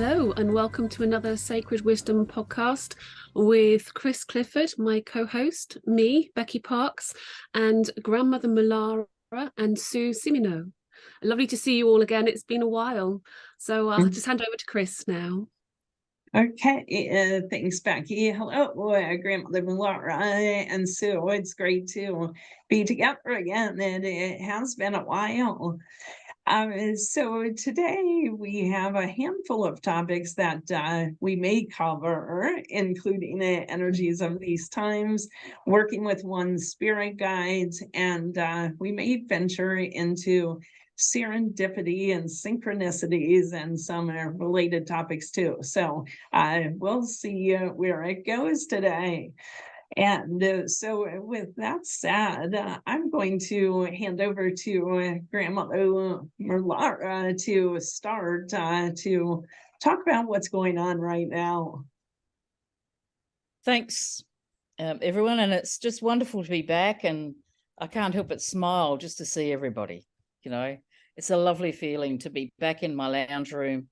Hello and welcome to another Sacred Wisdom podcast with Chris Clifford, my co-host, me, Becky Parks, and grandmother Malara and Sue Simino. Lovely to see you all again. It's been a while. So I'll just hand over to Chris now. Okay, thanks, Becky. Hello, grandmother Malara and Sue. It's great to be together again, and it has been a while. So today we have a handful of topics that we may cover, including the energies of these times, working with one's spirit guides, and we may venture into serendipity and synchronicities and some related topics too. So we'll see where it goes today. And so with that said, I'm going to hand over to Grandmother Malara to start to talk about what's going on right now. Thanks, everyone. And it's just wonderful to be back. And I can't help but smile just to see everybody. You know, it's a lovely feeling to be back in my lounge room,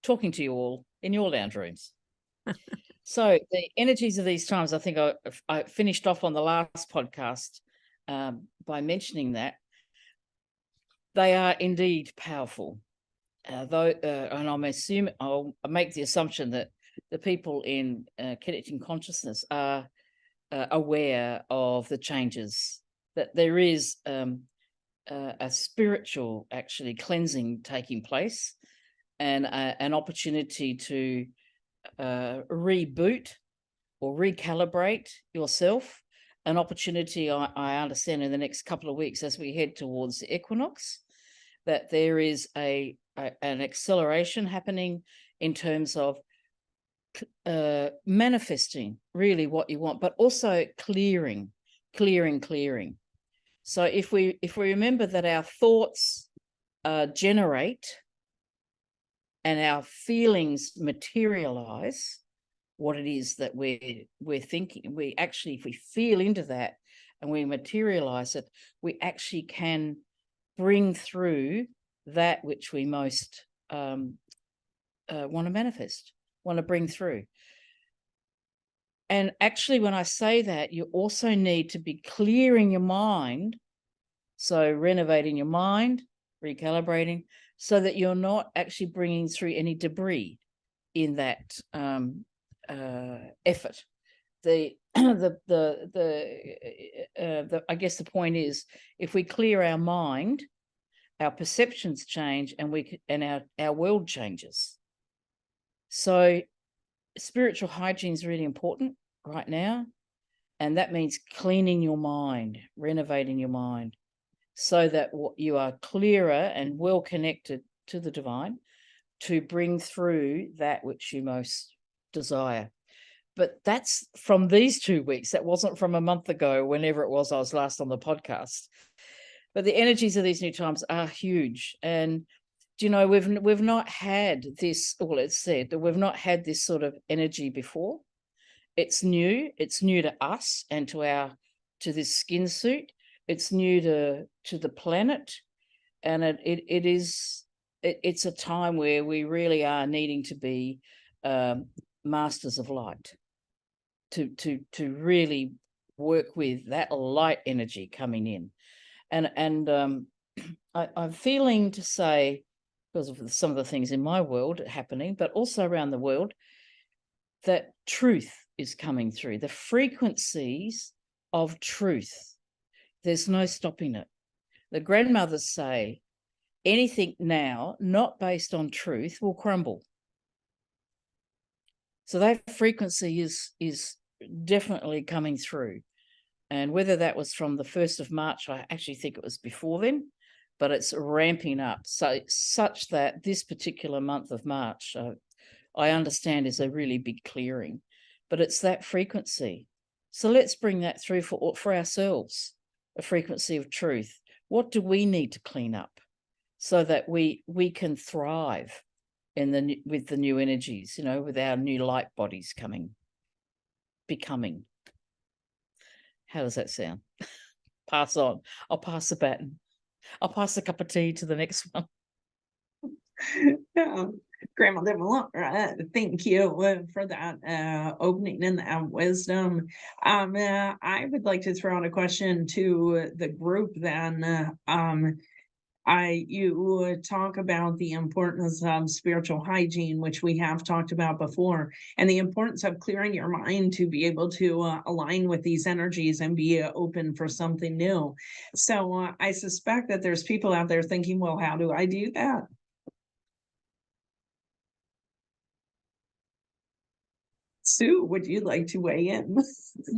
talking to you all in your lounge rooms. So the energies of these times, I think I finished off on the last podcast by mentioning that they are indeed powerful. And I'll make the assumption that the people in Connecting Consciousness are aware of the changes, that there is a spiritual actually cleansing taking place and an opportunity to reboot or recalibrate yourself, an opportunity I understand in the next couple of weeks as we head towards the equinox, that there is an acceleration happening in terms of manifesting really what you want, but also clearing. So if we remember that our thoughts generate and our feelings materialize what it is that we're thinking, we actually, if we feel into that and we materialize it, we actually can bring through that which we most want to manifest, want to bring through. And actually, when I say that, you also need to be clearing your mind. So renovating your mind, recalibrating, so that you're not actually bringing through any debris in that effort. I guess the point is, if we clear our mind, our perceptions change, and our world changes. So spiritual hygiene is really important right now, and that means cleaning your mind, renovating your mind, so that you are clearer and well connected to the divine to bring through that which you most desire. But that's from these 2 weeks. That wasn't from a month ago, whenever it was I was last on the podcast. But the energies of these new times are huge. And, you know, we've not had this, well, it's said that we've not had this sort of energy before. It's new. It's new to us and to this skin suit. It's new to the planet, and it's a time where we really are needing to be masters of light, to really work with that light energy coming in, and I'm feeling to say, because of some of the things in my world happening, but also around the world, that truth is coming through, the frequencies of truth. There's no stopping it. The grandmothers say anything now not based on truth will crumble. So that frequency is definitely coming through. And whether that was from the 1st of March, I actually think it was before then, but it's ramping up. So such that this particular month of March, I understand, is a really big clearing. But it's that frequency. So let's bring that through for ourselves. A frequency of truth. What do we need to clean up so that we can thrive with the new energies, you know, with our new light bodies becoming? How does that sound? Pass on. I'll pass the baton. I'll pass the cup of tea to the next one. Yeah. Grandmother Laura, thank you for that opening and that wisdom. I would like to throw out a question to the group then. You talk about the importance of spiritual hygiene, which we have talked about before, and the importance of clearing your mind to be able to align with these energies and be open for something new. So I suspect that there's people out there thinking, well, how do I do that? Sue, would you like to weigh in?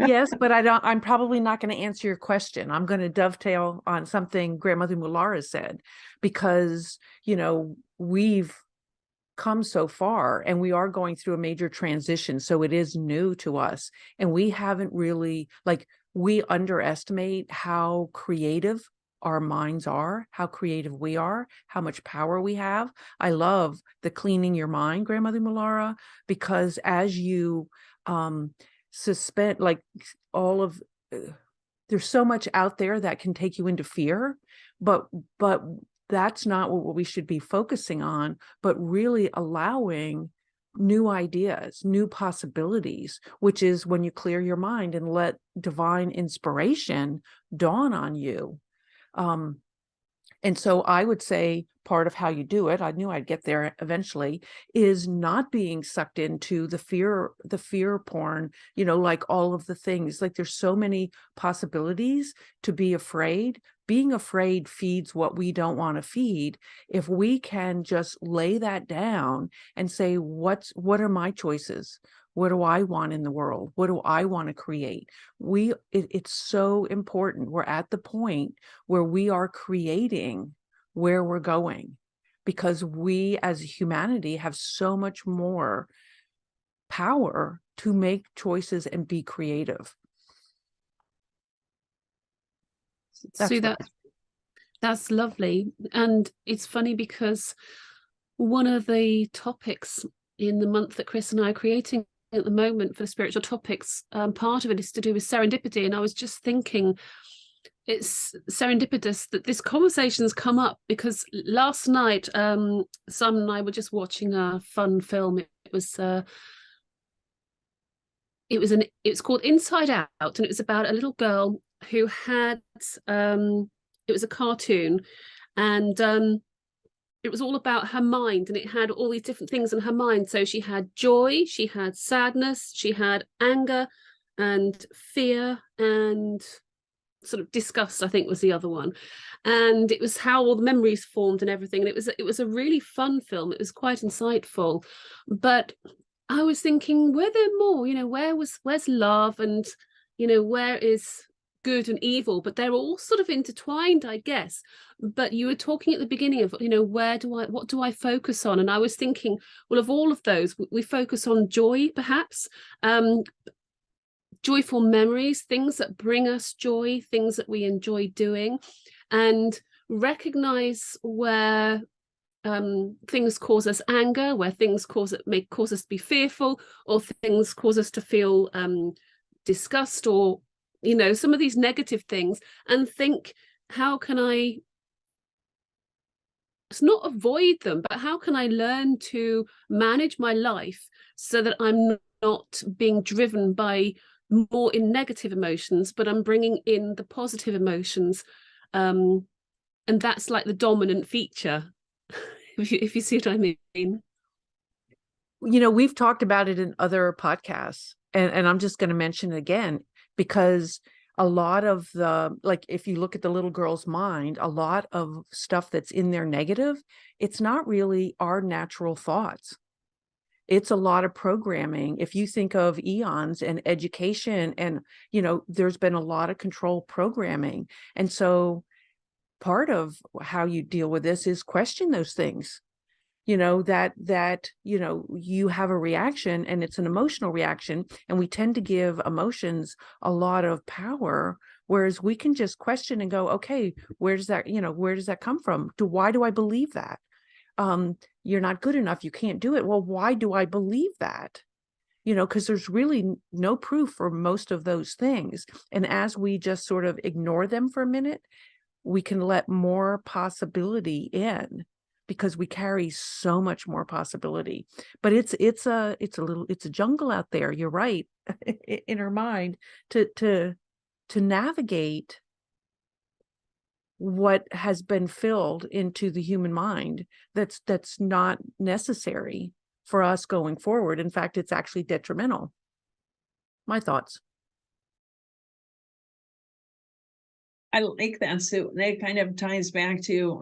Yes, but I'm probably not going to answer your question. I'm going to dovetail on something Grandmother Mulara said, because, we've come so far and we are going through a major transition. So it is new to us. And we haven't really, we underestimate how creative our minds are, how creative we are, how much power we have. I love the cleaning your mind, Grandmother Mulara, because as you suspend, there's so much out there that can take you into fear, but that's not what we should be focusing on, but really allowing new ideas, new possibilities, which is when you clear your mind and let divine inspiration dawn on you. And so I would say part of how you do it, I knew I'd get there eventually, is not being sucked into the fear porn, like all of the things. Like there's so many possibilities to be afraid. Being afraid feeds what we don't want to feed. If we can just lay that down and say, what are my choices? What do I want in the world? What do I want to create? It's so important. We're at the point where we are creating where we're going, because we as humanity have so much more power to make choices and be creative. So that's lovely. And it's funny because one of the topics in the month that Chris and I are creating at the moment for the spiritual topics, part of it is to do with serendipity. And I was just thinking it's serendipitous that this conversation's come up because last night Simon and I were just watching a fun film. It's called Inside Out, and it was about a little girl who had it was a cartoon, and it was all about her mind, and it had all these different things in her mind. So she had joy, she had sadness, she had anger and fear and sort of disgust, I think was the other one. And it was how all the memories formed and everything. And it was a really fun film. It was quite insightful. But I was thinking, were there more? Where's love, and where is good and evil? But they're all sort of intertwined, I guess. But you were talking at the beginning of, what do I focus on? And I was thinking, well, of all of those, we focus on joy, perhaps, joyful memories, things that bring us joy, things that we enjoy doing, and recognize where things cause us anger, where things may cause us to be fearful, or things cause us to feel disgust, or some of these negative things, and think, how can I, it's not avoid them, but how can I learn to manage my life so that I'm not being driven by more in negative emotions, but I'm bringing in the positive emotions, and that's like the dominant feature, if you see what I mean. We've talked about it in other podcasts, and I'm just going to mention it again, because a lot of if you look at the little girl's mind, a lot of stuff that's in there negative, it's not really our natural thoughts. It's a lot of programming. If you think of eons and education, and, there's been a lot of control programming. And so part of how you deal with this is question those things, that you have a reaction, and it's an emotional reaction. And we tend to give emotions a lot of power, whereas we can just question and go, okay, where does that come from? Why do I believe that? You're not good enough, you can't do it. Well, why do I believe that? Because there's really no proof for most of those things. And as we just sort of ignore them for a minute, we can let more possibility in. because we carry so much more possibility. But it's a jungle out there. You're right, in our mind to navigate what has been filled into the human mind that's not necessary for us going forward. In fact, it's actually detrimental. My thoughts. I like that. So that kind of ties back to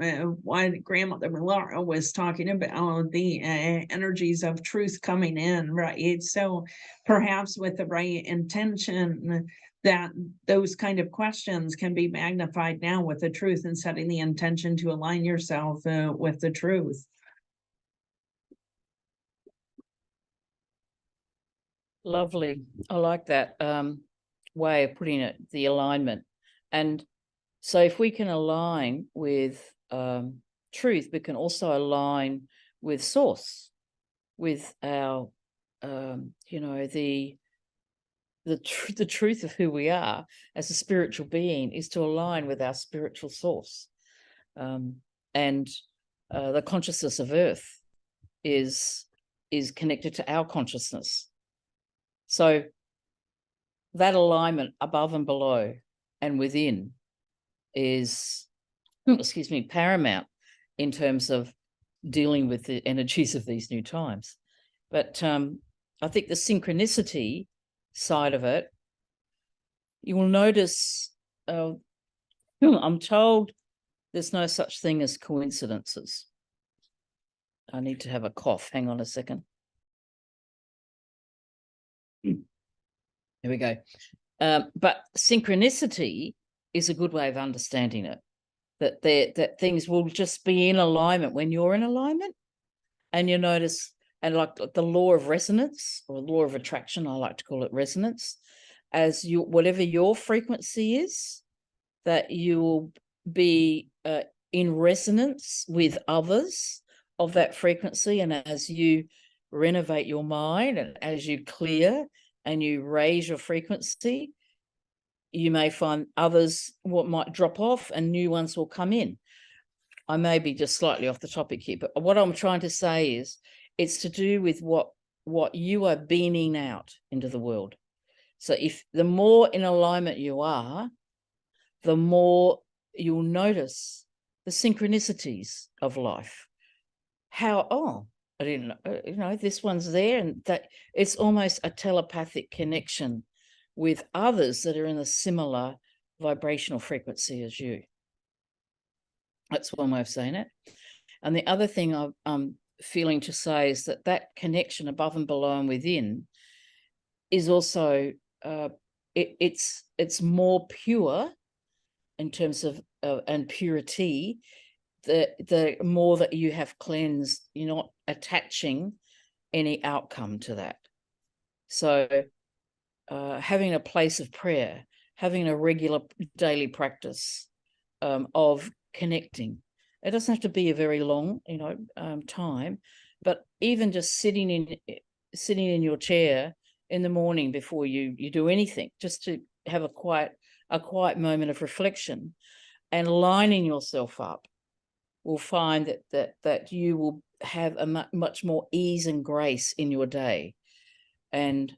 what Grandmother Millara was talking about, the energies of truth coming in, right? So perhaps with the right intention, that those kind of questions can be magnified now with the truth, and setting the intention to align yourself with the truth. Lovely. I like that way of putting it, the alignment. And so if we can align with truth, we can also align with source, with our, the truth of who we are as a spiritual being is to align with our spiritual source. And the consciousness of Earth is connected to our consciousness. So that alignment above and below and within is, paramount in terms of dealing with the energies of these new times. But I think the synchronicity side of it, you will notice, I'm told there's no such thing as coincidences. I need to have a cough. Hang on a second. Here we go. But synchronicity is a good way of understanding it, that things will just be in alignment when you're in alignment, and you notice, and like the law of resonance or law of attraction, I like to call it resonance, as you, whatever your frequency is, that you will be in resonance with others of that frequency. And as you renovate your mind and as you clear and you raise your frequency, you may find others what might drop off and new ones will come in. I may be just slightly off the topic here, but what I'm trying to say is it's to do with what you are beaming out into the world. So if the more in alignment you are, the more you'll notice the synchronicities of life. How, I didn't know, this one's there, and that it's almost a telepathic connection with others that are in a similar vibrational frequency as you. That's one way of saying it. And the other thing I'm feeling to say is that connection above and below and within is also it's more pure in terms of and purity. The more that you have cleansed, you're not attaching any outcome to that. So having a place of prayer, having a regular daily practice of connecting. It doesn't have to be a very long, time, but even just sitting in your chair in the morning before you do anything, just to have a quiet moment of reflection and lining yourself up, will find that you will have a much more ease and grace in your day, and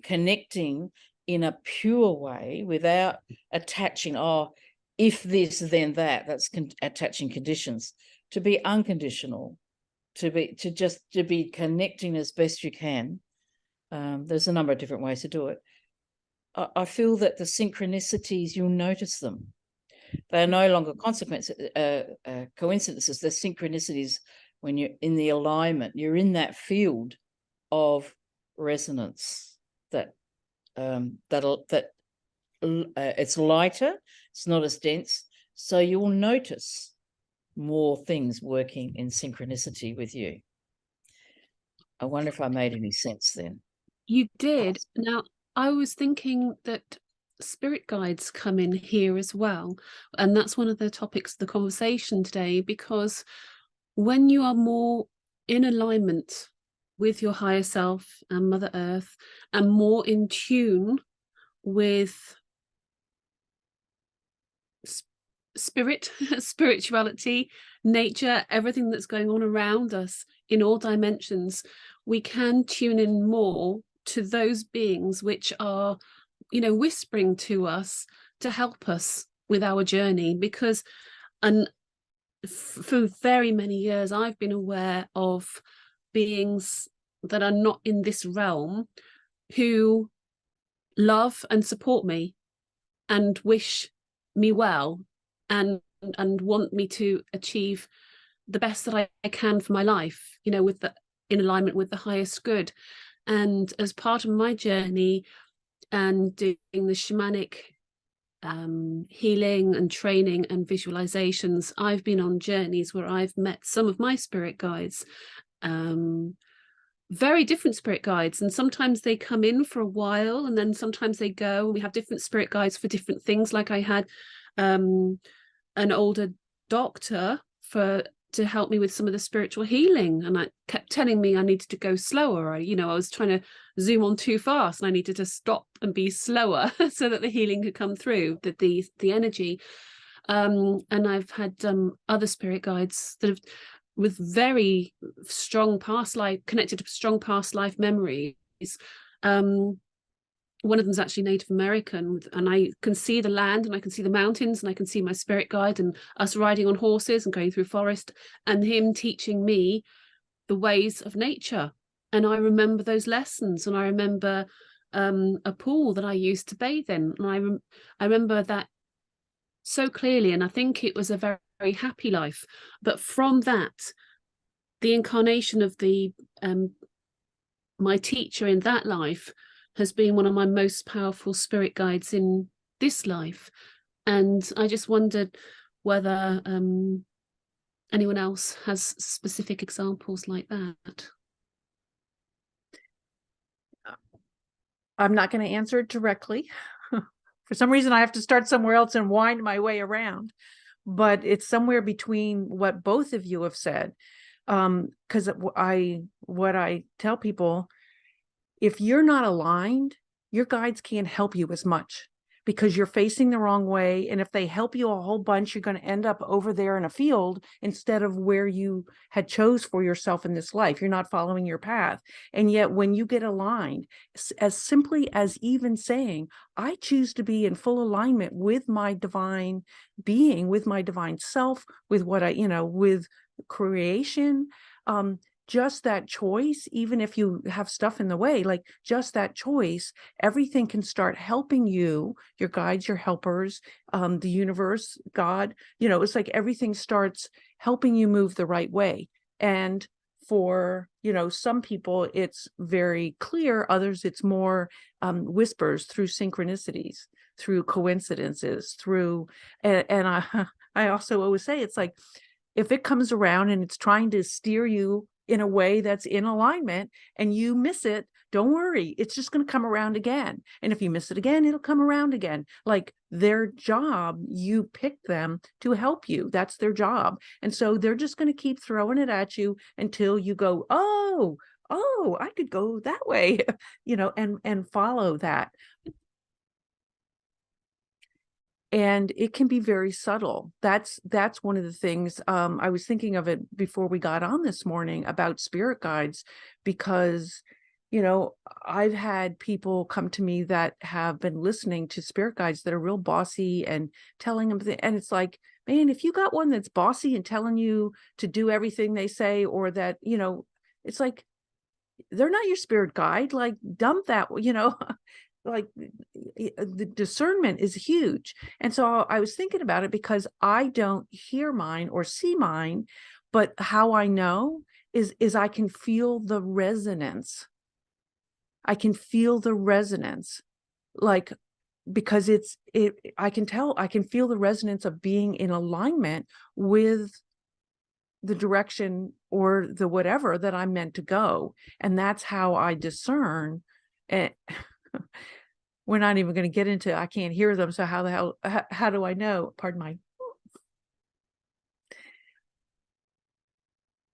connecting in a pure way without attaching, if this then that, that's attaching conditions. To be unconditional, to be connecting as best you can. There's a number of different ways to do it. I feel that the synchronicities, you'll notice them. They're no longer coincidences. They're synchronicities. When you're in the alignment, you're in that field of resonance that it's lighter, it's not as dense, so you will notice more things working in synchronicity with you. I wonder if I made any sense then. You did. Now, I was thinking that spirit guides come in here as well, and that's one of the topics of the conversation today, because when you are more in alignment with your higher self and Mother Earth, and more in tune with spirituality, nature, everything that's going on around us in all dimensions, we can tune in more to those beings which are, you know, whispering to us to help us with our journey. Because for very many years I've been aware of beings that are not in this realm who love and support me and wish me well and want me to achieve the best that I can for my life, you know, with the, in alignment with the highest good. And as part of my journey and doing the shamanic healing and training and visualizations, I've been on journeys where I've met some of my spirit guides, very different spirit guides, and sometimes they come in for a while and then sometimes they go. We have different spirit guides for different things. Like I had an older doctor to help me with some of the spiritual healing, and I kept telling me I needed to go slower. I was trying to zoom on too fast and I needed to stop and be slower so that the healing could come through, that the energy. And I've had other spirit guides that have, with very strong past life, connected to strong past life memories. One of them is actually Native American, and I can see the land and I can see the mountains and I can see my spirit guide and us riding on horses and going through forest and him teaching me the ways of nature. And I remember those lessons, and I remember a pool that I used to bathe in, and I remember that so clearly, and I think it was a very, very happy life. But from that, the incarnation of the my teacher in that life has been one of my most powerful spirit guides in this life. And I just wondered whether anyone else has specific examples like that. I'm not going to answer it directly. For some reason, I have to start somewhere else and wind my way around. But it's somewhere between what both of you have said. Because what I tell people, if you're not aligned, your guides can't help you as much because you're facing the wrong way. And if they help you a whole bunch, you're going to end up over there in a field instead of where you had chose for yourself in this life. You're not following your path. And yet when you get aligned, as simply as even saying, I choose to be in full alignment with my divine being, with my divine self, with what with creation, just that choice, even if you have stuff in the way, like just that choice, everything can start helping you, your guides, your helpers, the universe, God, it's like everything starts helping you move the right way. And for, some people, it's very clear. Others, it's more whispers through synchronicities, through coincidences, through, and I also always say, it's like, if it comes around and it's trying to steer you in a way that's in alignment and you miss it, don't worry, it's just going to come around again. And if you miss it again, it'll come around again. Like their job, you picked them to help you. That's their job. And so they're just going to keep throwing it at you until you go, oh, I could go that way, and follow that. And it can be very subtle. That's one of the things. I was thinking of it before we got on this morning about spirit guides, because, I've had people come to me that have been listening to spirit guides that are real bossy and telling them, and it's like, man, if you got one that's bossy and telling you to do everything they say, or that, it's like, they're not your spirit guide, like dump that, like the discernment is huge. And so I was thinking about it because I don't hear mine or see mine, but how I know is I can feel the resonance. I can feel the resonance, like, because I can feel the resonance of being in alignment with the direction or the whatever that I'm meant to go. And that's how I discern. And we're not even going to get into, I can't hear them. So how do I know? Pardon my.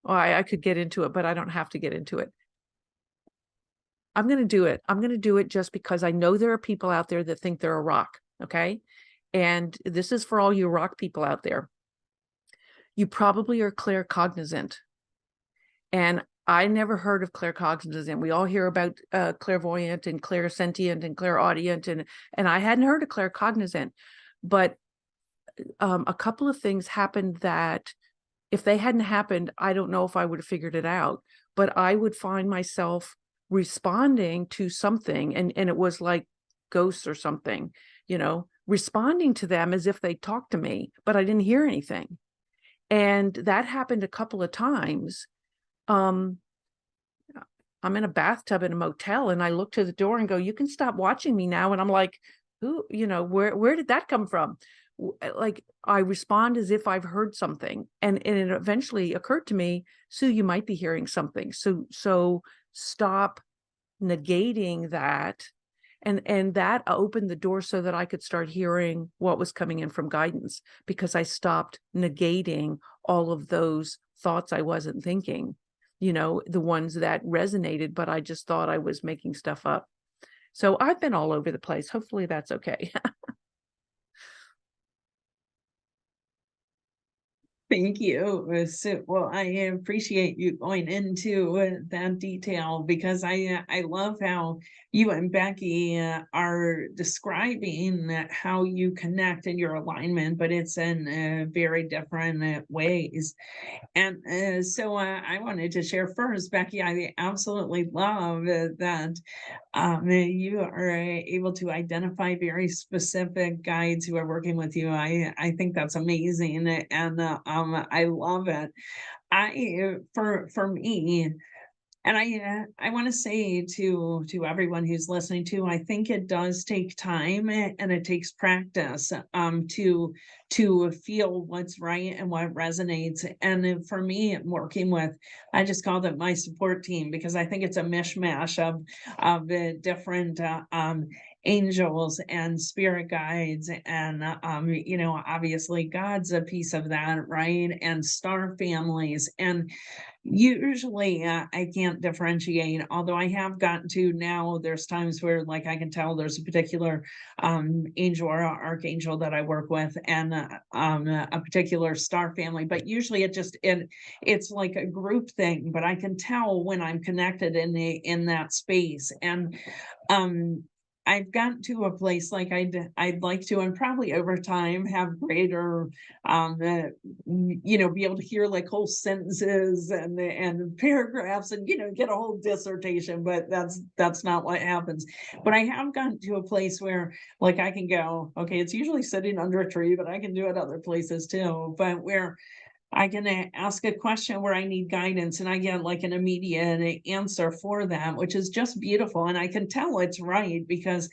Well, I could get into it, but I don't have to get into it. I'm going to do it. I'm going to do it just because I know there are people out there that think they're a rock. Okay. And this is for all you rock people out there. you probably are claircognizant. And I never heard of claircognizant. We all hear about clairvoyant and clairsentient and clairaudient, and I hadn't heard of claircognizant. But a couple of things happened that if they hadn't happened, I don't know if I would have figured it out. But I would find myself responding to something, and it was like ghosts or something, responding to them as if they talked to me, but I didn't hear anything. And that happened a couple of times. I'm in a bathtub in a motel, and I look to the door and go, "You can stop watching me now." And I'm like, "Who, where did that come from?" Like, I respond as if I've heard something. And it eventually occurred to me, Sue, you might be hearing something. So stop negating that. And that opened the door so that I could start hearing what was coming in from guidance, because I stopped negating all of those thoughts I wasn't thinking, the ones that resonated, but I just thought I was making stuff up. So I've been all over the place. Hopefully that's okay. Thank you. So, well, I appreciate you going into that detail, because I love how you and Becky are describing how you connect in your alignment, but it's in very different ways. And so I wanted to share first, Becky, I absolutely love that you are able to identify very specific guides who are working with you. I think that's amazing, and I love it. For me, and I want to say to everyone who's listening too, I think it does take time, and it takes practice to feel what's right and what resonates. And for me, working with, I just called it my support team, because I think it's a mishmash of different angels and spirit guides, and obviously God's a piece of that, right? And star families. And usually I can't differentiate, although I have gotten to now. There's times where, like, I can tell there's a particular angel or archangel that I work with, and a particular star family, but usually it's like a group thing, but I can tell when I'm connected in that space. And I've gotten to a place, like I'd like to, and probably over time, have greater, be able to hear like whole sentences and paragraphs, and get a whole dissertation. But that's not what happens. But I have gotten to a place where, like, I can go, okay, it's usually sitting under a tree, but I can do it other places too. But where I can ask a question where I need guidance, and I get like an immediate answer for that, which is just beautiful. And I can tell it's right, because,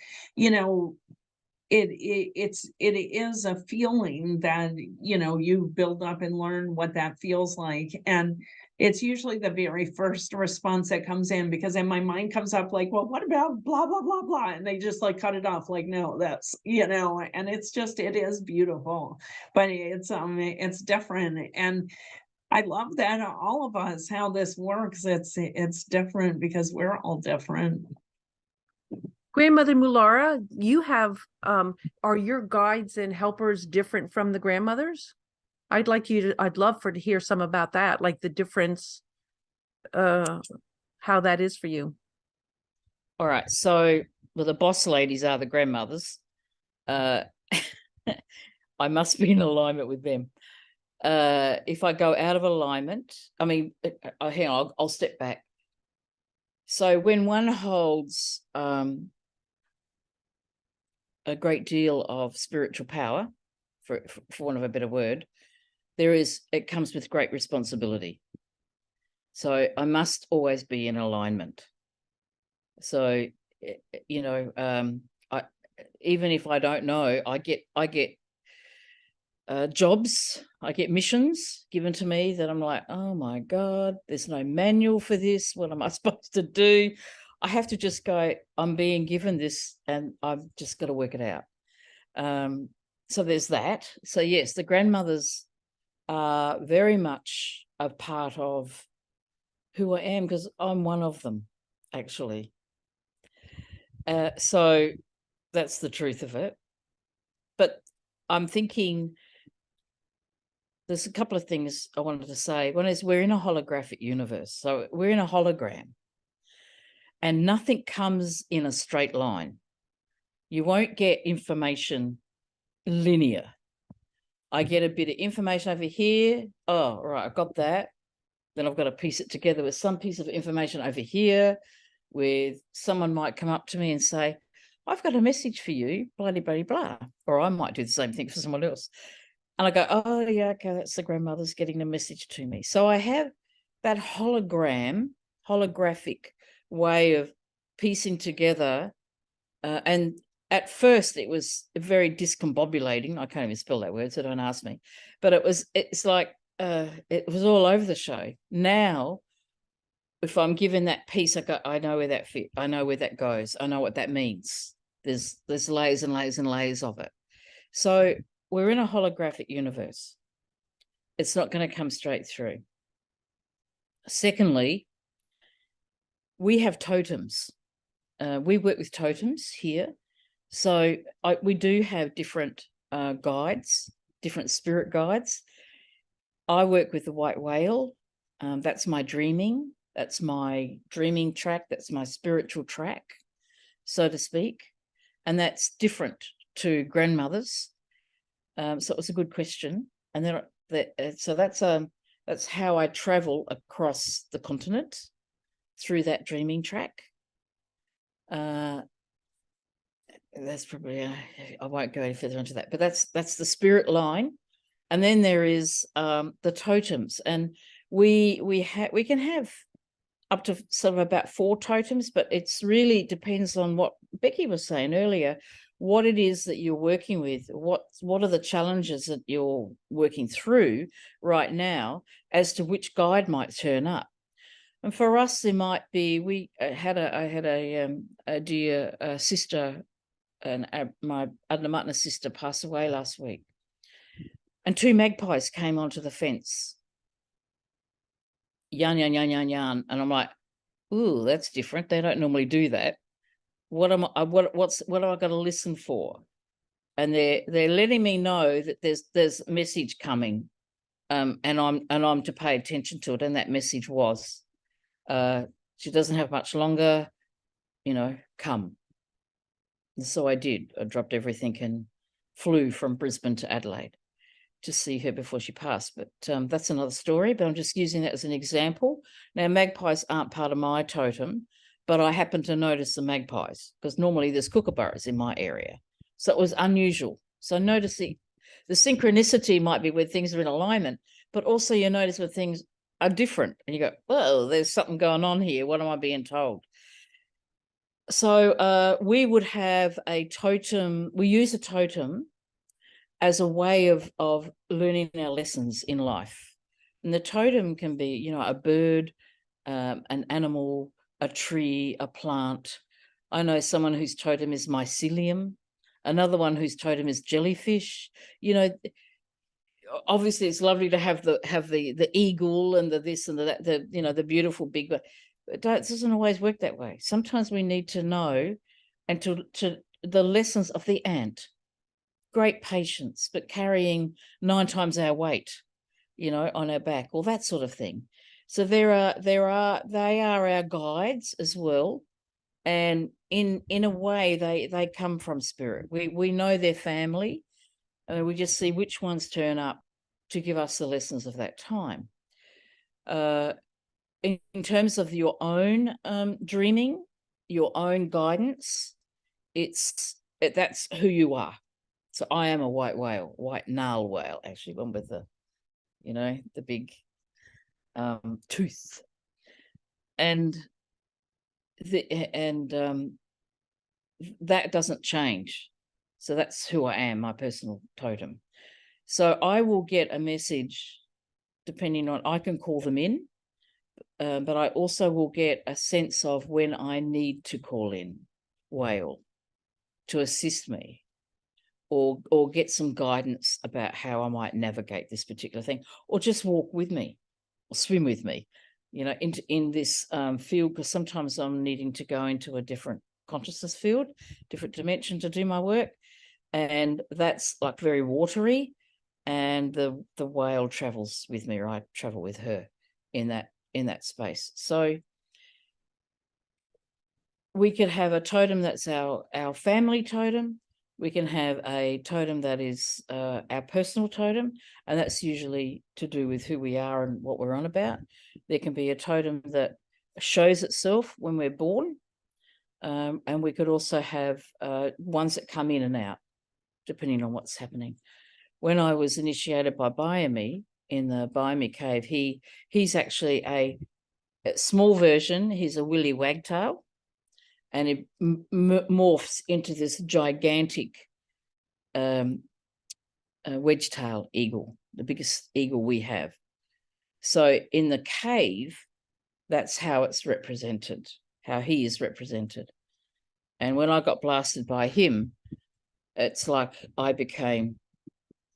it is a feeling that, you build up and learn what that feels like. And it's usually the very first response that comes in, because then my mind comes up like, well, what about blah, blah, blah, blah. And they just like cut it off. Like, no, that's, and it is beautiful, but it's different. And I love that all of us, how this works. It's different because we're all different. Grandmother Mulara, you have, are your guides and helpers different from the grandmothers? I'd love to hear some about that, like the difference, how that is for you. All right. So, well, the boss ladies are the grandmothers. I must be in alignment with them. If I go out of alignment, hang on, I'll step back. So when one holds a great deal of spiritual power, for want of a better word, it comes with great responsibility. So I must always be in alignment. So, even if I don't know, I get jobs, I get missions given to me that I'm like, oh my God, there's no manual for this. What am I supposed to do? I have to just go, I'm being given this, and I've just got to work it out. So there's that. So yes, the grandmothers are very much a part of who I am, because I'm one of them, actually. So that's the truth of it. But I'm thinking, there's a couple of things I wanted to say. One is we're in a holographic universe. So we're in a hologram, and nothing comes in a straight line. You won't get information linear. I get a bit of information over here. Oh, right, I've got that. Then I've got to piece it together with some piece of information over here, with someone might come up to me and say, I've got a message for you, blah, blah, blah, blah. Or I might do the same thing for someone else. And I go, oh, yeah, okay, that's the grandmother's getting the message to me. So I have that holographic way of piecing together. And at first it was very discombobulating. I can't even spell that word, so don't ask me. But it's like, it was all over the show. Now, if I'm given that piece, I know where that fit. I know where that goes. I know what that means. There's layers and layers and layers of it. So we're in a holographic universe. It's not going to come straight through. Secondly, we have totems. We work with totems here. So we do have different guides, different spirit guides. I work with the white whale. That's my dreaming. That's my dreaming track. That's my spiritual track, so to speak. And that's different to grandmothers. So it was a good question. And then so that's how I travel across the continent, through that dreaming track. That's probably I won't go any further into that, but that's the spirit line. And then there is the totems, and we can have up to sort of about 4 totems, but it's really depends on what Becky was saying earlier, what it is that you're working with, what are the challenges that you're working through right now, as to which guide might turn up. And for us, there might be, I had a dear sister, and my Adnamatna sister passed away last week, and 2 magpies came onto the fence. Yarn, yarn, yarn, yarn, yarn. And I'm like, ooh, that's different. They don't normally do that. What am I got to listen for? And they're letting me know that there's a message coming, and I'm to pay attention to it. And that message was, she doesn't have much longer, come. And so I did. I dropped everything and flew from Brisbane to Adelaide to see her before she passed. But that's another story, but I'm just using that as an example. Now, magpies aren't part of my totem, but I happened to notice the magpies, because normally there's kookaburras in my area. So it was unusual. So notice the synchronicity might be when things are in alignment, but also you notice when things are different and you go, well, there's something going on here. What am I being told? So we would have a totem. We use a totem as a way of learning our lessons in life. And the totem can be, a bird, an animal, a tree, a plant. I know someone whose totem is mycelium, another one whose totem is jellyfish. Obviously it's lovely to have the eagle and the this and the that, the beautiful big, but it doesn't always work that way. Sometimes we need to know, and to the lessons of the ant. Great patience, but carrying 9 times our weight, on our back, or that sort of thing. So they are our guides as well, and in a way they come from spirit. We know their family, and we just see which ones turn up to give us the lessons of that time. In terms of your own dreaming, your own guidance, that's who you are. So I am a white whale, white narwhal whale, actually, one with the big tooth, and that doesn't change. So that's who I am, my personal totem. So I will get a message depending on, I can call them in, but I also will get a sense of when I need to call in whale to assist me, or get some guidance about how I might navigate this particular thing, or just walk with me or swim with me, in this field, because sometimes I'm needing to go into a different consciousness field, different dimension to do my work. And that's like very watery. and the whale travels with me, or I travel with her in that space. So we could have a totem that's our family totem. We can have a totem that is our personal totem, and that's usually to do with who we are and what we're on about. There can be a totem that shows itself when we're born, and we could also have ones that come in and out, depending on what's happening. When I was initiated by Biome in the Biome cave, he's actually a small version. He's a willy wagtail, and it morphs into this gigantic wedge-tail eagle, the biggest eagle we have. So in the cave, that's how it's represented, how he is represented. And when I got blasted by him, it's like I became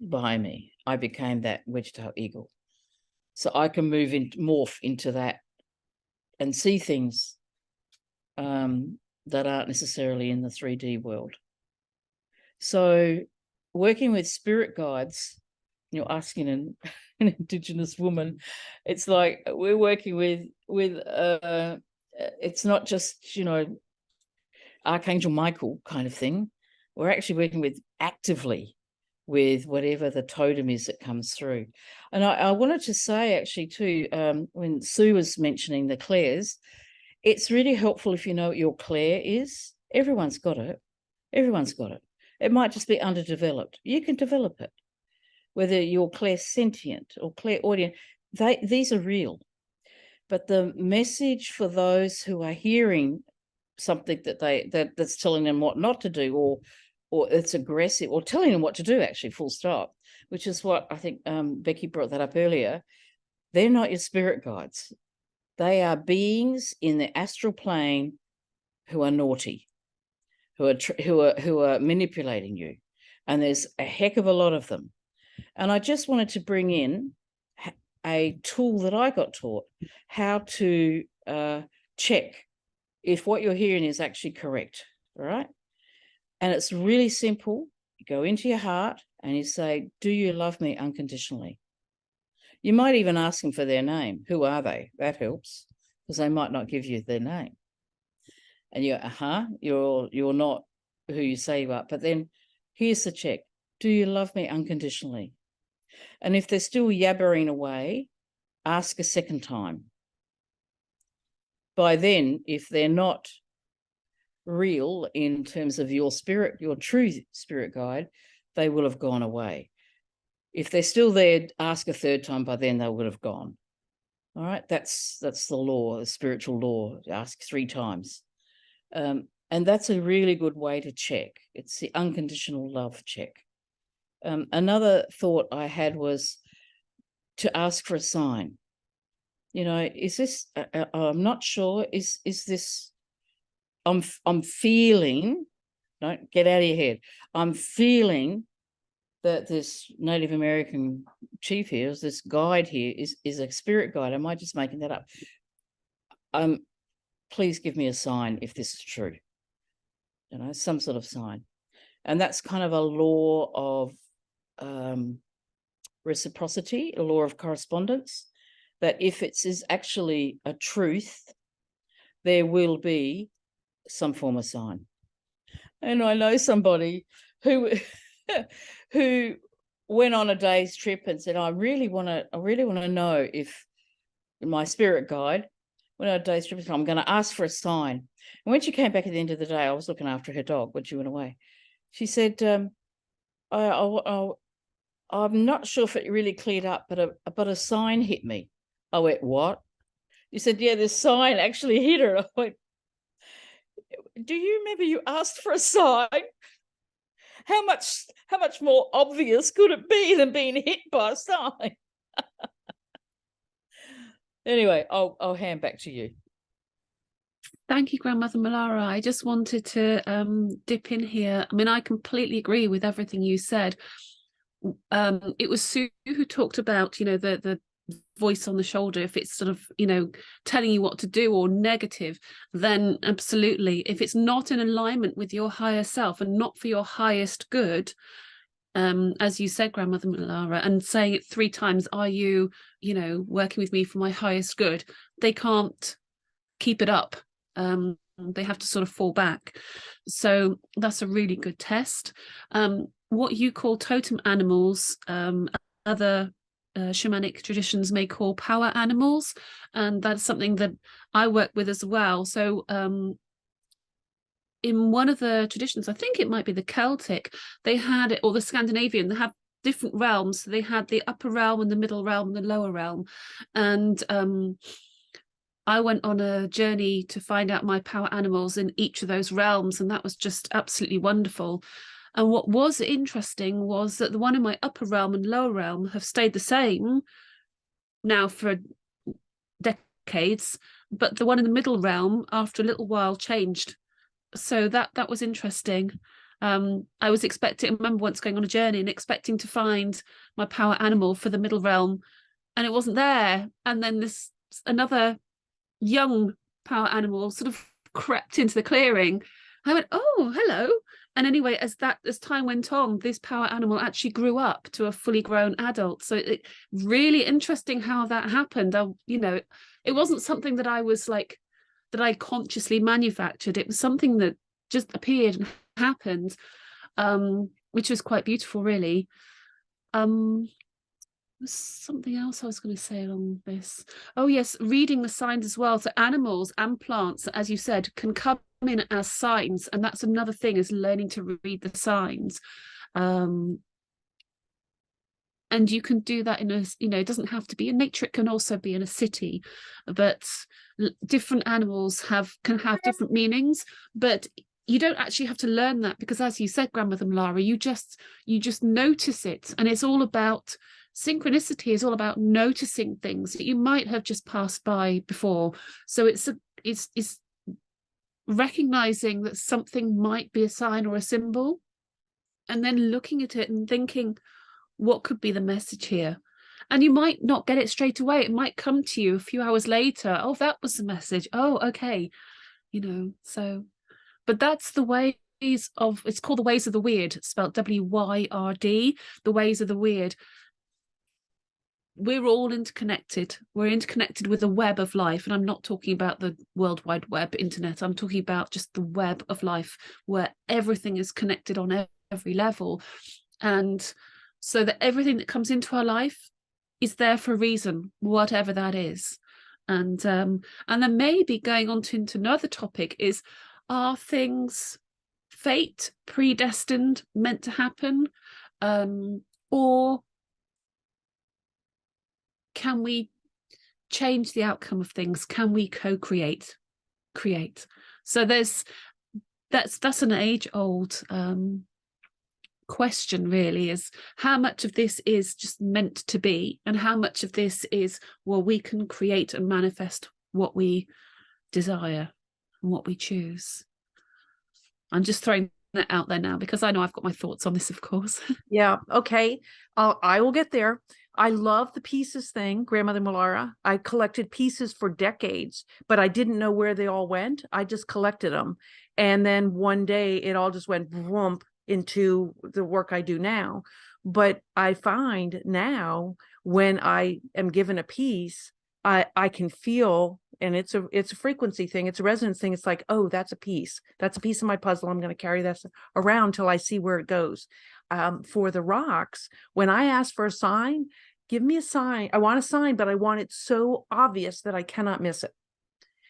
Biome. I became that wedge-tail eagle. So I can morph into that and see things that aren't necessarily in the 3D world. So working with spirit guides, you're asking an Indigenous woman, it's like we're working with it's not just, Archangel Michael kind of thing. We're actually working with actively with whatever the totem is that comes through. And I wanted to say actually too, when Sue was mentioning the clairs, it's really helpful if you know what your clair is. Everyone's got it. Everyone's got it. It might just be underdeveloped. You can develop it. Whether you're clairsentient or clairaudient, these are real. But the message for those who are hearing something that's telling them what not to do, or it's aggressive, or telling them what to do, actually, full stop, which is what I think Becky brought that up earlier. They're not your spirit guides. They are beings in the astral plane who are naughty, who are manipulating you, and there's a heck of a lot of them. And I just wanted to bring in a tool that I got taught, how to check if what you're hearing is actually correct, all right? And it's really simple. You go into your heart and you say, do you love me unconditionally? You might even ask them for their name. Who are they? That helps, because they might not give you their name. And you're not who you say you are. But then here's the check. Do you love me unconditionally? And if they're still yabbering away, ask a second time. By then, if they're not real in terms of your spirit, your true spirit guide, they will have gone away. If they're still there, ask a third time. By then they would have gone. All right, that's the law, the spiritual law. Ask 3 times, and that's a really good way to check. It's the unconditional love check. Another thought I had was to ask for a sign. Is this? I'm not sure. Is this? I'm feeling. Don't get out of your head. I'm feeling that this Native American chief here, this guide here, is a spirit guide. Am I just making that up? Please give me a sign if this is true. Some sort of sign. And that's kind of a law of reciprocity, a law of correspondence, that if it is actually a truth, there will be some form of sign. And I know somebody who who went on a day's trip and said, I really want to know if my spirit guide went on a day's trip, I'm going to ask for a sign. And when she came back at the end of the day, I was looking after her dog when she went away. She said, I'm not sure if it really cleared up, but a sign hit me. I went, what? You said, yeah, this sign actually hit her. I went, do you remember you asked for a sign? How much more obvious could it be than being hit by a sign? Anyway, I'll hand back to you. Thank you, Grandmother Malara. I just wanted to dip in here. I mean, I completely agree with everything you said. It was Sue who talked about, the voice on the shoulder. If it's sort of, telling you what to do or negative, then absolutely. If it's not in alignment with your higher self and not for your highest good, as you said, Grandmother Malara, and saying it 3 times, are you, working with me for my highest good? They can't keep it up. They have to sort of fall back. So that's a really good test. What you call totem animals, other shamanic traditions may call power animals, and that's something that I work with as well. So in one of the traditions, I think it might be the Celtic, they had it, or the Scandinavian, they have different realms. So they had the upper realm and the middle realm and the lower realm. And I went on a journey to find out my power animals in each of those realms, and that was just absolutely wonderful. And what was interesting was that the one in my upper realm and lower realm have stayed the same now for decades, but the one in the middle realm, after a little while, changed. So that was interesting. I was expecting, I remember once going on a journey and expecting to find my power animal for the middle realm, and it wasn't there. And then this another young power animal sort of crept into the clearing. I went, oh, hello. And anyway, as time went on, this power animal actually grew up to a fully grown adult. So it really interesting how that happened. It wasn't something that I was like, that I consciously manufactured. It was something that just appeared and happened, which was quite beautiful, really. Something else I was going to say along this. Oh yes, reading the signs as well. So animals and plants, as you said, can come in as signs, and that's another thing, is learning to read the signs. And you can do that in a, it doesn't have to be in nature, it can also be in a city, but different animals can have different meanings, but you don't actually have to learn that, because as you said, Grandmother Malara, you just notice it. And it's all about synchronicity, is all about noticing things that you might have just passed by before. So it's recognizing that something might be a sign or a symbol, and then looking at it and thinking, what could be the message here? And you might not get it straight away. It might come to you a few hours later. Oh, that was the message. Oh, okay. So, but that's the ways of, it's called the ways of the weird, spelled W-Y-R-D, the ways of the weird. We're all interconnected. We're interconnected with a web of life. And I'm not talking about the World Wide Web internet. I'm talking about just the web of life, where everything is connected on every level. And so that everything that comes into our life is there for a reason, whatever that is. And then maybe going on into another topic is, are things fate, predestined, meant to happen? Or can we change the outcome of things? Can we co-create, create? So that's an age-old question, really, is how much of this is just meant to be, and how much of this is, well, we can create and manifest what we desire and what we choose. I'm just throwing that out there now, because I know I've got my thoughts on this, of course. Yeah. Okay. I will get there. I love the pieces thing, Grandmother Malara. I collected pieces for decades, but I didn't know where they all went. I just collected them. And then one day it all just went whoomp into the work I do now. But I find now, when I am given a piece, I can feel, and it's a frequency thing, it's a resonance thing. It's like, oh, that's a piece of my puzzle. I'm going to carry this around till I see where it goes. For the rocks, when I ask for a sign, give me a sign. I want a sign, but I want it so obvious that I cannot miss it,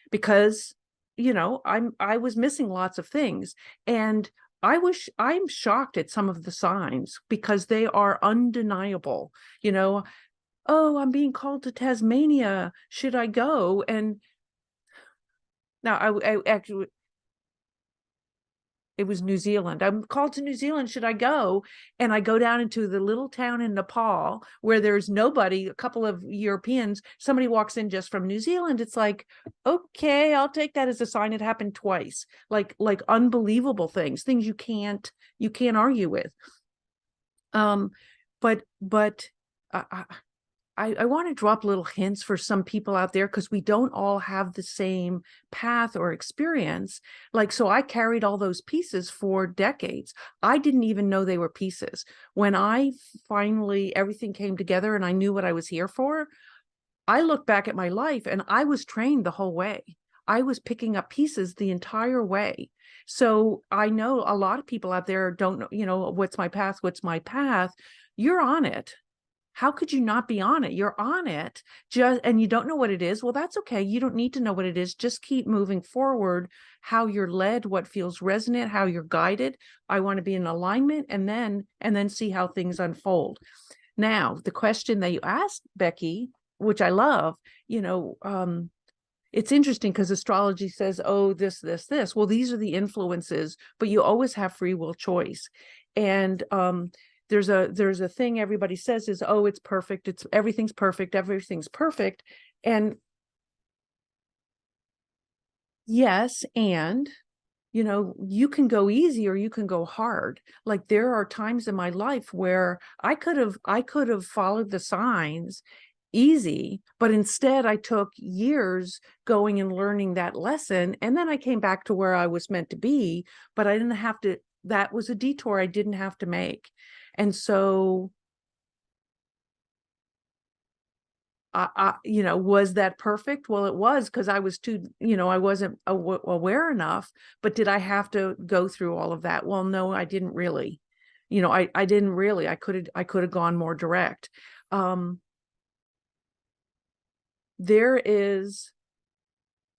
because I was missing lots of things, and I'm shocked at some of the signs, because they are undeniable. Oh, I'm being called to Tasmania. Should I go? And now I actually, it was New Zealand. I'm called to New Zealand. Should I go? And I go down into the little town in Nepal where there's nobody, a couple of Europeans, somebody walks in just from New Zealand. It's like, okay, I'll take that as a sign. It happened twice, like unbelievable things you can't argue with. But I want to drop little hints for some people out there, because we don't all have the same path or experience. Like, so I carried all those pieces for decades. I didn't even know they were pieces. When I finally, everything came together and I knew what I was here for, I look back at my life and I was trained the whole way. I was picking up pieces the entire way. So I know a lot of people out there don't know, what's my path? What's my path? You're on it. How could you not be on it? You're on it, and you don't know what it is. Well, that's okay. You don't need to know what it is. Just keep moving forward, how you're led, what feels resonant, how you're guided. I want to be in alignment, and then see how things unfold. Now, the question that you asked, Becky, which I love, it's interesting because astrology says, oh, this, this, this. Well, these are the influences, but you always have free will choice. And there's a thing everybody says is, oh, it's perfect. Everything's perfect. And yes. And, you can go easy or you can go hard. Like, there are times in my life where I could have followed the signs easy, but instead I took years going and learning that lesson. And then I came back to where I was meant to be, but I didn't have to, that was a detour I didn't have to make. And so, was that perfect? Well, it was, because I was too, I wasn't aware enough, but did I have to go through all of that? Well, no, I didn't really, I didn't really, I could have gone more direct. There is,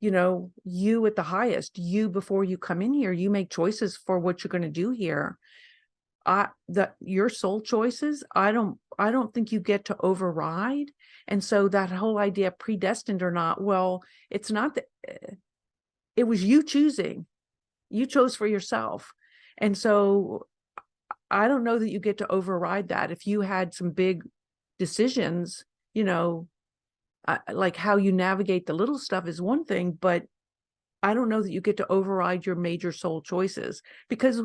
you at the highest, you, before you come in here, you make choices for what you're going to do here. Your soul choices, I don't think you get to override. And so that whole idea, predestined or not, well, it's not that, it was you choosing. You chose for yourself. And so I don't know that you get to override that. If you had some big decisions, like how you navigate the little stuff is one thing, but I don't know that you get to override your major soul choices, because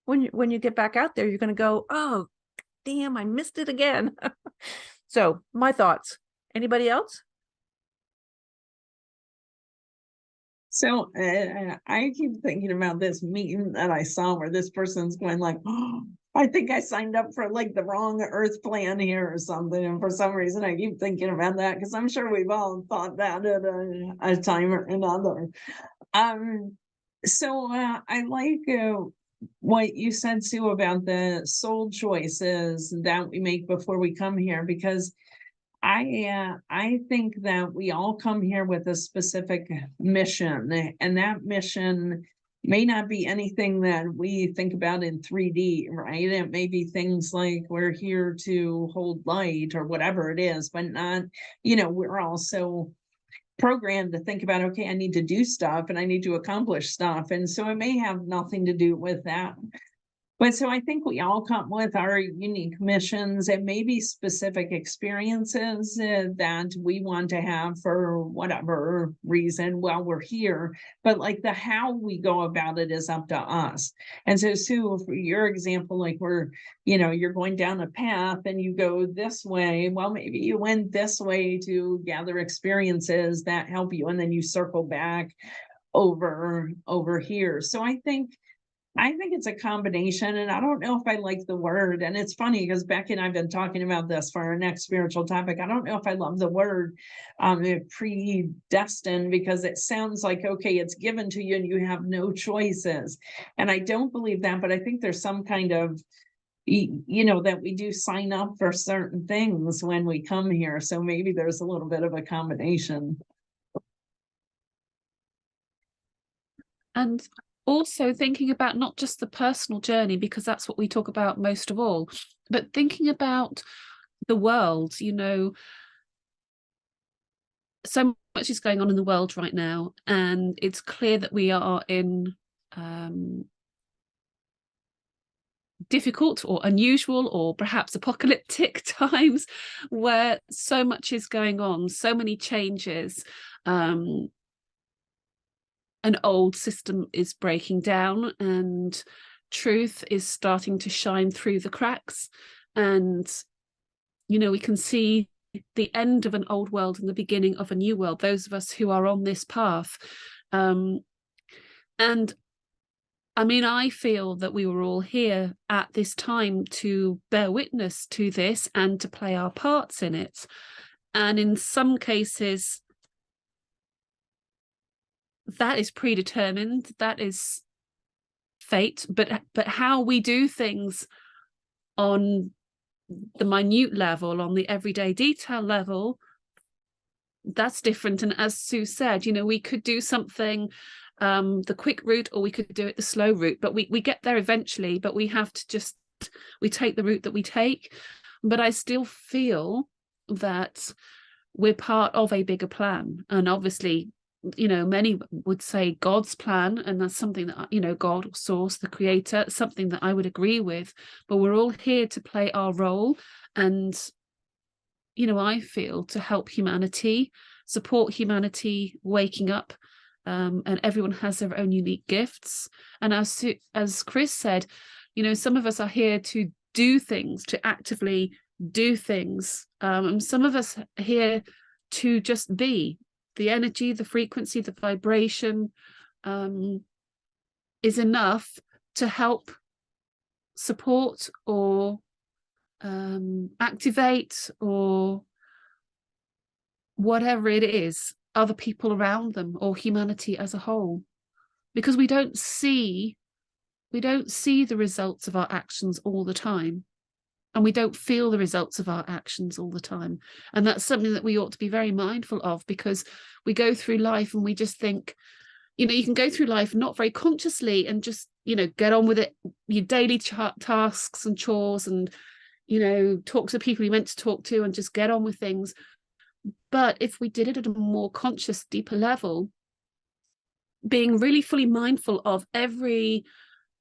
when you get back out there, you're going to go, oh, damn, I missed it again. So my thoughts. Anybody else? So I keep thinking about this meme that I saw where this person's going like, oh, I think I signed up for like the wrong Earth plan here or something. And for some reason, I keep thinking about that, because I'm sure we've all thought that at a time or another. So I like what you said, Sue, about the soul choices that we make before we come here, because I think that we all come here with a specific mission, and that mission may not be anything that we think about in 3D, right? It may be things like we're here to hold light or whatever it is, but not, we're also programmed to think about, okay, I need to do stuff and I need to accomplish stuff. And so it may have nothing to do with that. But so I think we all come with our unique missions and maybe specific experiences that we want to have for whatever reason while we're here. But like the how we go about it is up to us. And so, Sue, for your example, like you're going down a path and you go this way. Well, maybe you went this way to gather experiences that help you, and then you circle back over here. So I think it's a combination, and I don't know if I like the word. And it's funny because Becky and I've been talking about this for our next spiritual topic. I don't know if I love the word predestined, because it sounds like, okay, it's given to you and you have no choices. And I don't believe that, but I think there's some kind of, that we do sign up for certain things when we come here. So maybe there's a little bit of a combination. And also thinking about not just the personal journey, because that's what we talk about most of all, but thinking about the world. So much is going on in the world right now, and it's clear that we are in difficult or unusual or perhaps apocalyptic times where so much is going on, so many changes. An old system is breaking down and truth is starting to shine through the cracks. And, we can see the end of an old world and the beginning of a new world, those of us who are on this path. And I mean, I feel that we were all here at this time to bear witness to this and to play our parts in it. And in some cases, that is predetermined, that is fate, but how we do things on the minute level, on the everyday detail level, that's different. And as Sue said, you know, we could do something the quick route, or we could do it the slow route, but we get there eventually, but we have to we take the route that we take. But I still feel that we're part of a bigger plan. And obviously, you know, many would say God's plan, and that's something that, you know, God or source, the creator, something that I would agree with, but we're all here to play our role. And, you know, I feel to help humanity, support humanity waking up, and everyone has their own unique gifts. And as Chris said, you know, some of us are here to do things, to actively do things. And some of us are here to just be. The energy, the frequency, the vibration is enough to help support or activate, or whatever it is, other people around them or humanity as a whole. Because we don't see the results of our actions all the time. And we don't feel the results of our actions all the time. And that's something that we ought to be very mindful of, because we go through life and we just think, you know, you can go through life not very consciously and just, you know, get on with it, your daily tasks and chores, and, you know, talk to the people you meant to talk to and just get on with things. But if we did it at a more conscious, deeper level, being really fully mindful of every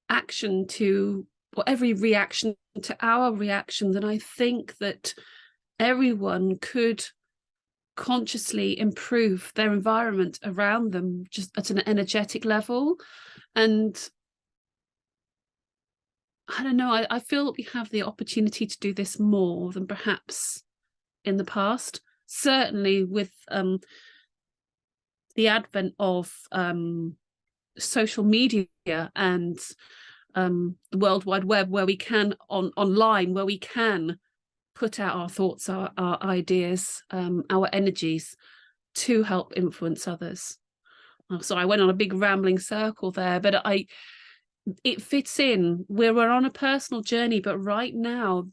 action to, or every reaction to our reaction, then I think that everyone could consciously improve their environment around them, just at an energetic level. And I don't know, I feel that we have the opportunity to do this more than perhaps in the past. Certainly with the advent of social media and the World Wide Web, where we can online, where we can put out our thoughts, our ideas, our energies to help influence others. So I went on a big rambling circle there, but it fits in. We're on a personal journey, but right now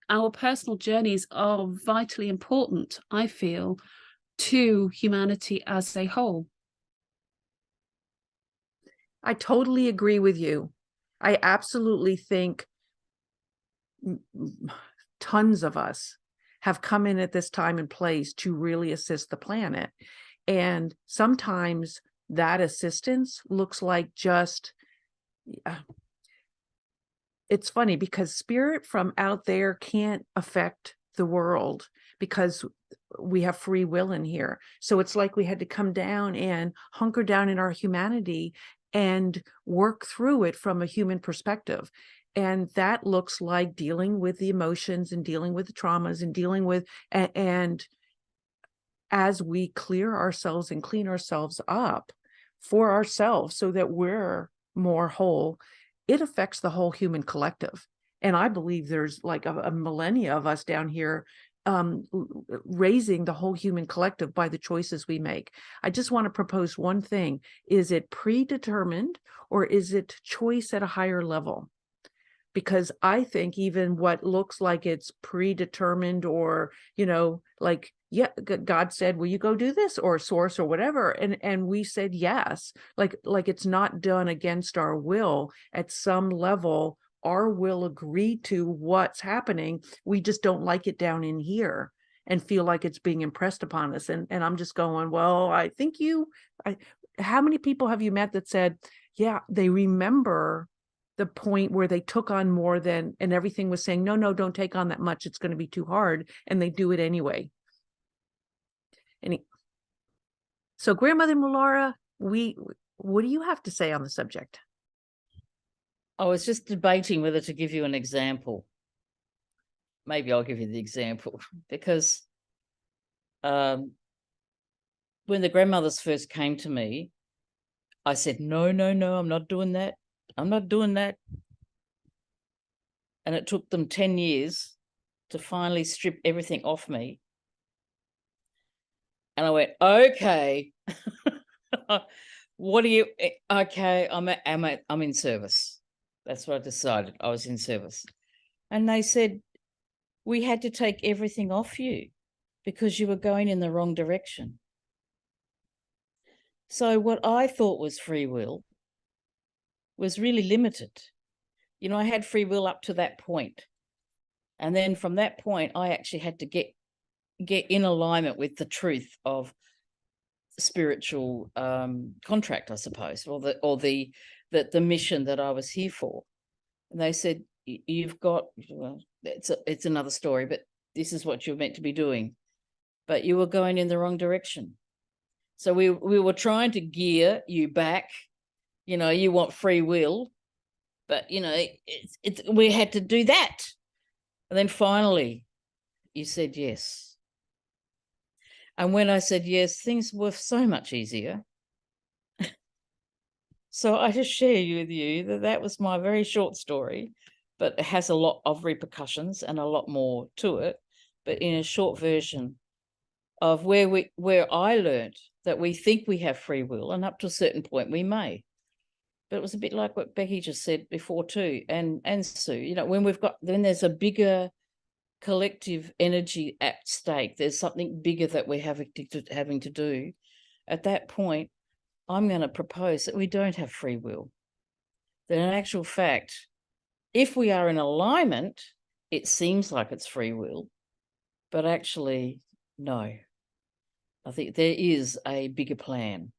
our personal journeys are vitally important, I feel, to humanity as a whole. I totally agree with you. I absolutely think tons of us have come in at this time and place to really assist the planet. And sometimes that assistance looks like just, it's funny because spirit from out there can't affect the world because we have free will in here. So it's like we had to come down and hunker down in our humanity and work through it from a human perspective. And that looks like dealing with the emotions and dealing with the traumas and dealing with, and as we clear ourselves and clean ourselves up for ourselves so that we're more whole, it affects the whole human collective. And I believe there's like a millennia of us down here raising the whole human collective by the choices we make. I just want to propose one thing. Is it predetermined or is it choice at a higher level? Because I think even what looks like it's predetermined, or, you know, like, yeah, God said, will you go do this, or source or whatever, and we said yes, like it's not done against our will. At some level our will agree to what's happening. We just don't like it down in here and feel like it's being impressed upon us. And I'm just going, well, I think how many people have you met that said, yeah, they remember the point where they took on more than, and everything was saying, no, don't take on that much, it's going to be too hard, and they do it anyway. So Grandmother Melara, what do you have to say on the subject? I was just debating whether to give you an example. Maybe I'll give you the example, because when the grandmothers first came to me, I said, no, no, no, I'm not doing that. I'm not doing that. And it took them 10 years to finally strip everything off me. And I went, okay, what do you, okay, I'm in service. That's what I decided. I was in service. And they said, we had to take everything off you because you were going in the wrong direction. So what I thought was free will was really limited. You know, I had free will up to that point. And then from that point, I actually had to get in alignment with the truth of spiritual contract, I suppose, or the mission that I was here for. And they said, you've got, well, it's another story, but this is what you're meant to be doing. But you were going in the wrong direction. So we were trying to gear you back. You know, you want free will, but, you know, we had to do that. And then finally, you said yes. And when I said yes, things were so much easier. So I just share with you that was my very short story, but it has a lot of repercussions and a lot more to it. But in a short version of where I learned that we think we have free will, and up to a certain point we may. But it was a bit like what Becky just said before too, and Sue, you know, when there's a bigger collective energy at stake, there's something bigger that we're having to do. At that point, I'm going to propose that we don't have free will. That in actual fact, if we are in alignment, it seems like it's free will, but actually, no. I think there is a bigger plan.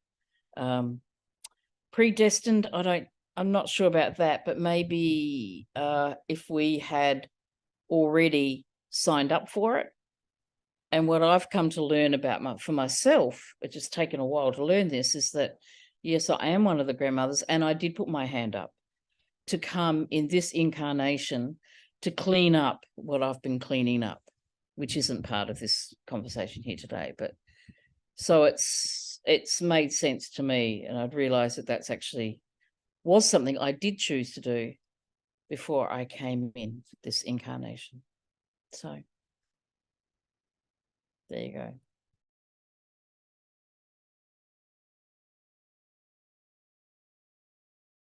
Predestined, I'm not sure about that, but maybe if we had already signed up for it. And what I've come to learn about for myself, it's just taken a while to learn this, is that, yes, I am one of the grandmothers, and I did put my hand up to come in this incarnation to clean up what I've been cleaning up, which isn't part of this conversation here today. But so it's made sense to me, and I'd realized that that's actually was something I did choose to do before I came in this incarnation. So there you go.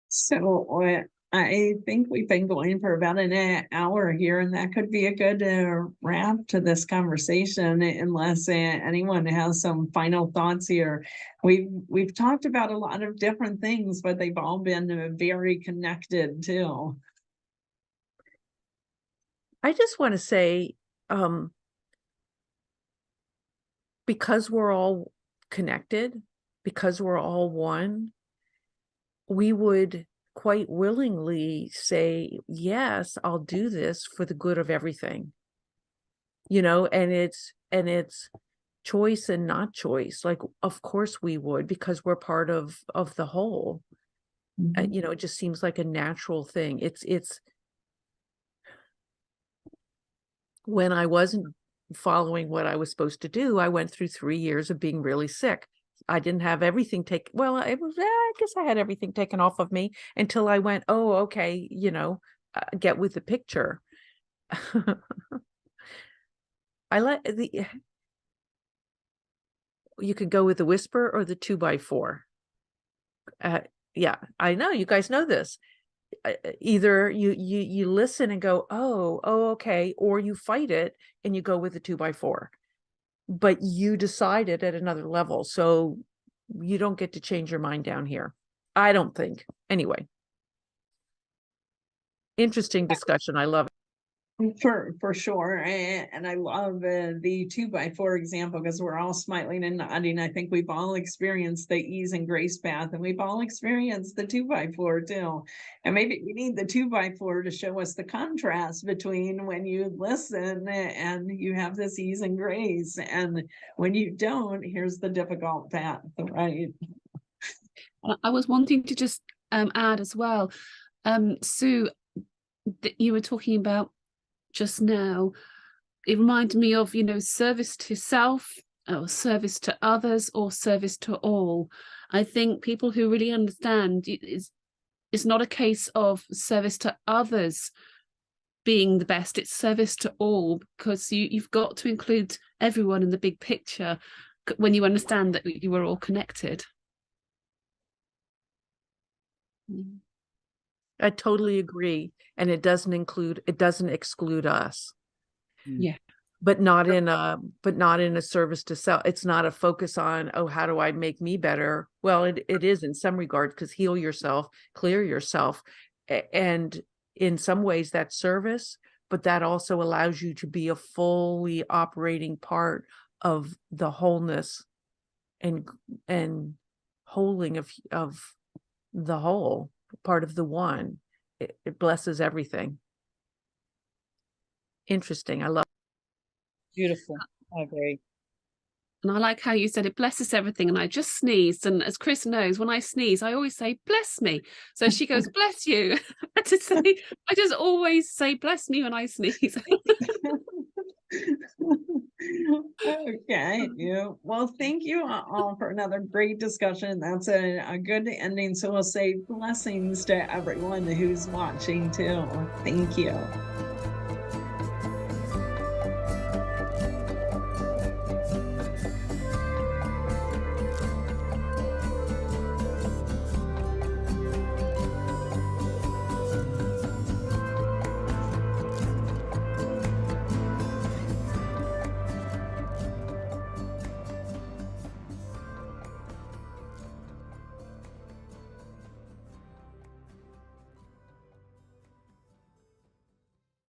So I think we've been going for about an hour here, and that could be a good wrap to this conversation, unless anyone has some final thoughts here. We've talked about a lot of different things, but they've all been very connected too. I just want to say, because we're all connected, because we're all one, we would quite willingly say, yes, I'll do this for the good of everything. You know, and it's choice and not choice. Like, of course we would, because we're part of the whole. Mm-hmm. You know, it just seems like a natural thing. It's when I wasn't following what I was supposed to do, I went through 3 years of being really sick. I didn't have everything taken. Well, I guess I had everything taken off of me until I went, oh, okay, you know, get with the picture. You could go with the whisper or the 2x4. Yeah, I know you guys know this. Either you listen and go, oh, okay, or you fight it and you go with the 2x4. But you decided at another level, so you don't get to change your mind down here. I don't think. Anyway, interesting discussion. I love it. For sure. And I love the 2x4 example, because we're all smiling and nodding. I think we've all experienced the ease and grace path, and we've all experienced the 2x4 too. And maybe we need the 2x4 to show us the contrast between when you listen and you have this ease and grace, and when you don't, here's the difficult path, right? I was wanting to just add as well, Sue, that you were talking about just now, it reminded me of, you know, service to self service to others or service to all. I think people who really understand it's not a case of service to others being the best, it's service to all, because you've got to include everyone in the big picture when you understand that you are all connected. I totally agree. And it doesn't exclude us. Yeah. But not in a service to self. It's not a focus on, oh, how do I make me better? Well, it is in some regards, because heal yourself, clear yourself. And in some ways that's service, but that also allows you to be a fully operating part of the wholeness and holding of the whole, part of the one. It blesses everything. Interesting. I love. Beautiful. I agree. And I like how you said it blesses everything. And I just sneezed. And as Chris knows, when I sneeze, I always say, bless me. So she goes, bless you. I just always say, bless me when I sneeze. Okay. Yeah. Well, thank you all for another great discussion. That's a good ending. So we'll say blessings to everyone who's watching too. Thank you.